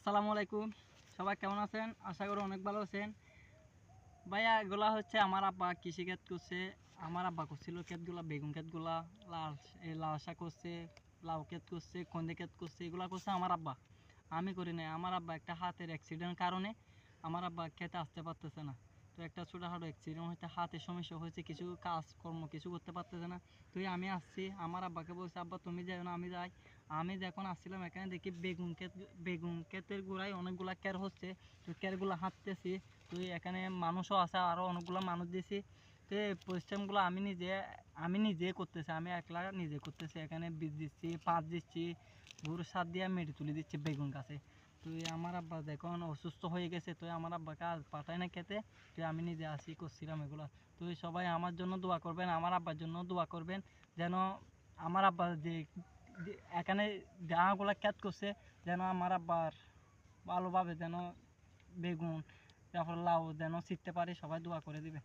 আসসালামু আলাইকুম। সবাই কেমন আছেন? আশা করি অনেক ভালো আছেন। ভাইয়া এগুলা হচ্ছে আমার আব্বা কৃষিকাজ করছে। আমার আব্বা করছিল ক্ষেতগুলা, বেগুন ক্ষেতগুলা, লাল শাক করছে, লাউ ক্ষেত করছে, কন্দে ক্ষেত করছে, এগুলা করছে আমার আব্বা। আমি করি নাই। আমার আব্বা একটা হাতের অ্যাক্সিডেন্টের কারণে আমার আব্বা খেতে আসতে পারতেছে না। তো একটা ছোটোখাটো অ্যাক্সিডেন্ট হইতে হাতের সমস্যা হয়েছে, কিছু কাজকর্ম কিছু করতে পারতেছে না। তো আমি আসছি, আমার আব্বাকে বলছি, আব্বা তুমি যাও না, আমি যাই। আমি যখন আসছিলাম এখানে দেখি বেগুন ক্ষেতের গোড়ায় অনেকগুলা ক্যার হচ্ছে। তো ক্যারগুলো হাঁটতেছি। তো এখানে মানুষও আছে, আরও অনেকগুলো মানুষ দিয়েছি। তো এই পরিশ্রমগুলো আমি নিজে করতেছি, আমি একলা নিজে করতেছি। এখানে বীজ দিচ্ছি, পাঁচ দিচ্ছি, গরুর সার দিয়ে মেরে তুলে দিচ্ছি বেগুন গাছে। তো আমার আব্বা যখন অসুস্থ হয়ে গেছে, তো আমার আব্বাকে আর পাঠায় না খেতে। তো আমি নিজে আসি করছিলাম এগুলো। তো সবাই আমার জন্য দোয়া করবেন, আমার আব্বার জন্য দোয়া করবেন, যেন আমার আব্বা যে এখানে যাগুলা ক্ষেত করছে, যেন আমার আব্বার ভালোভাবে যেন বেগুন, তারপর লাউ যেন ছিটতে পারি, সবাই দোয়া করে দিবে।